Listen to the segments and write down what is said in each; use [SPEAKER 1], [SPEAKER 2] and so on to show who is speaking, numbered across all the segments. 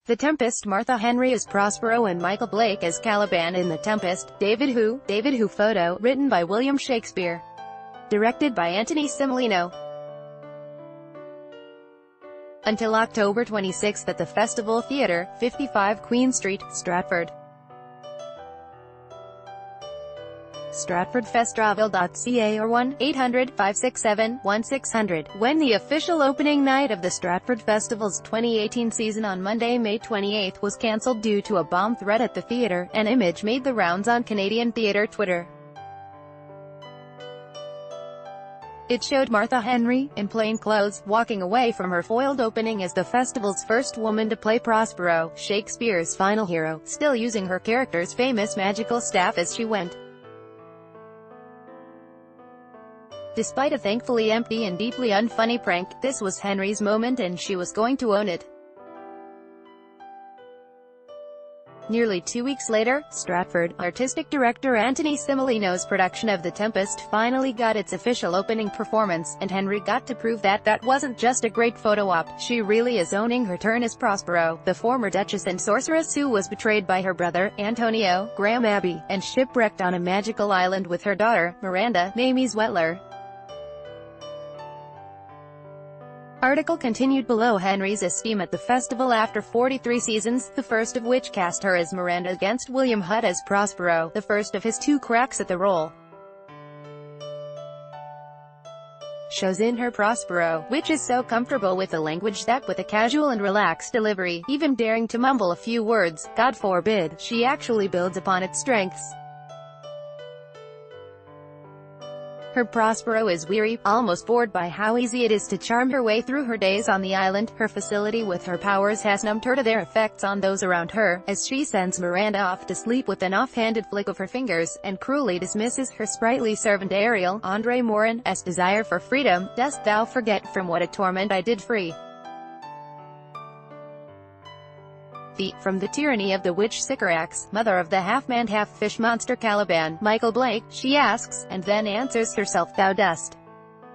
[SPEAKER 1] The Tempest, Martha Henry as Prospero and Michael Blake as Caliban in The Tempest. David Who photo, written by William Shakespeare. Directed by Anthony Cimolino. Until October 26 at the Festival Theatre, 55 Queen Street, Stratford. StratfordFestival.ca or 1-800-567-1600. When the official opening night of the Stratford Festival's 2018 season on Monday, May 28 was cancelled due to a bomb threat at the theatre, an image made the rounds on Canadian theatre Twitter. It showed Martha Henry, in plain clothes, walking away from her foiled opening as the festival's first woman to play Prospero, Shakespeare's final hero, still using her character's famous magical staff as she went. Despite a thankfully empty and deeply unfunny prank, this was Henry's moment and she was going to own it. Nearly 2 weeks later, Stratford, artistic director Anthony Cimolino's production of The Tempest finally got its official opening performance, and Henry got to prove that that wasn't just a great photo op. She really is owning her turn as Prospero, the former duchess and sorceress who was betrayed by her brother, Antonio, Graham Abbey, and shipwrecked on a magical island with her daughter, Miranda, Mamie Zwettler. Article continued below. Henry's esteem at the festival after 43 seasons, the first of which cast her as Miranda against William Hutt as Prospero, the first of his 2 cracks at the role. Shows in her Prospero, which is so comfortable with the language that with a casual and relaxed delivery, even daring to mumble a few words, God forbid, she actually builds upon its strengths. Her Prospero is weary, almost bored by how easy it is to charm her way through her days on the island. Her facility with her powers has numbed her to their effects on those around her, as she sends Miranda off to sleep with an offhanded flick of her fingers, and cruelly dismisses her sprightly servant Ariel, Andre Morin's desire for freedom. Dost thou forget from what a torment I did free thee, from the tyranny of the witch Sycorax, mother of the half-man half-fish monster Caliban, Michael Blake, she asks, and then answers herself, thou dost.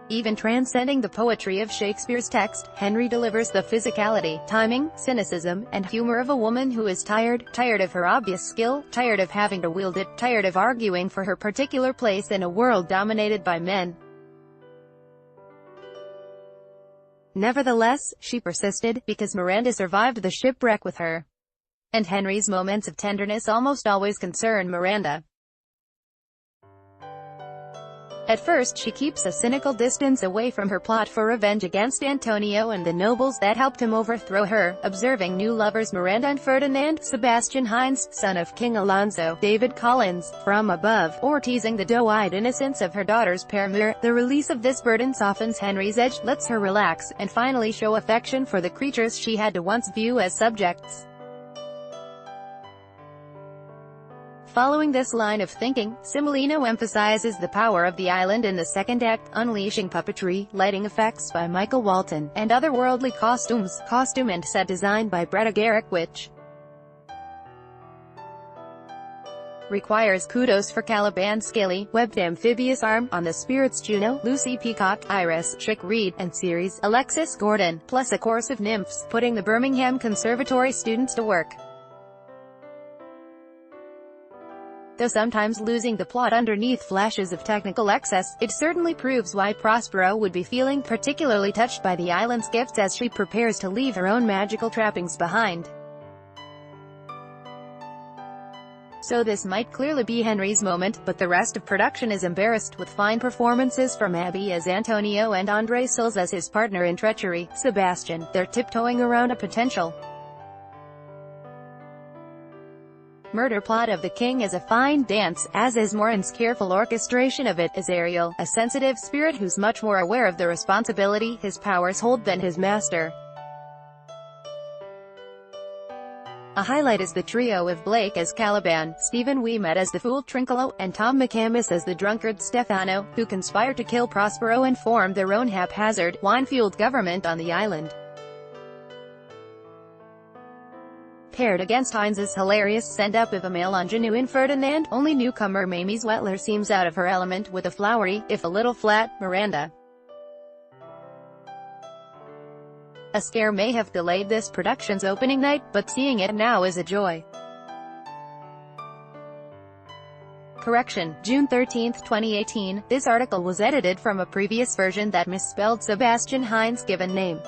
[SPEAKER 1] Even transcending the poetry of Shakespeare's text, Henry delivers the physicality, timing, cynicism, and humor of a woman who is tired of her obvious skill, tired of having to wield it, tired of arguing for her particular place in a world dominated by men. Nevertheless, she persisted, because Miranda survived the shipwreck with her. And Henry's moments of tenderness almost always concern Miranda. At first she keeps a cynical distance away from her plot for revenge against Antonio and the nobles that helped him overthrow her, observing new lovers Miranda and Ferdinand, Sebastian Hines, son of King Alonso, David Collins, from above, or teasing the doe-eyed innocence of her daughter's paramour. The release of this burden softens Henry's edge, lets her relax, and finally show affection for the creatures she had to once view as subjects. Following this line of thinking, Cimolino emphasizes the power of the island in the second act, unleashing puppetry, lighting effects by Michael Walton, and otherworldly costume and set design by Bretta Garrick, which requires kudos for Caliban's scaly, webbed amphibious arm, on the spirits Juno, Lucy Peacock, Iris, Chick Reed, and Ceres, Alexis Gordon, plus a chorus of nymphs, putting the Birmingham Conservatory students to work. Though sometimes losing the plot underneath flashes of technical excess, it certainly proves why Prospero would be feeling particularly touched by the island's gifts as she prepares to leave her own magical trappings behind. So this might clearly be Henry's moment, but the rest of production is embarrassed with fine performances from Abbey as Antonio and Andre Sills as his partner in treachery, Sebastian. They're tiptoeing around a potential murder plot of the king as a fine dance, as is Morin's careful orchestration of it, as Ariel, a sensitive spirit who's much more aware of the responsibility his powers hold than his master. A highlight is the trio of Blake as Caliban, Stephen Ouimet as the fool Trinculo, and Tom McCamus as the drunkard Stefano, who conspire to kill Prospero and form their own haphazard, wine-fueled government on the island. Paired against Hines's hilarious send-up of a male ingenue in Ferdinand, only newcomer Mamie Zwettler seems out of her element with a flowery, if a little flat, Miranda. A scare may have delayed this production's opening night, but seeing it now is a joy. Correction, June 13, 2018. This article was edited from a previous version that misspelled Sebastian Hines' given name.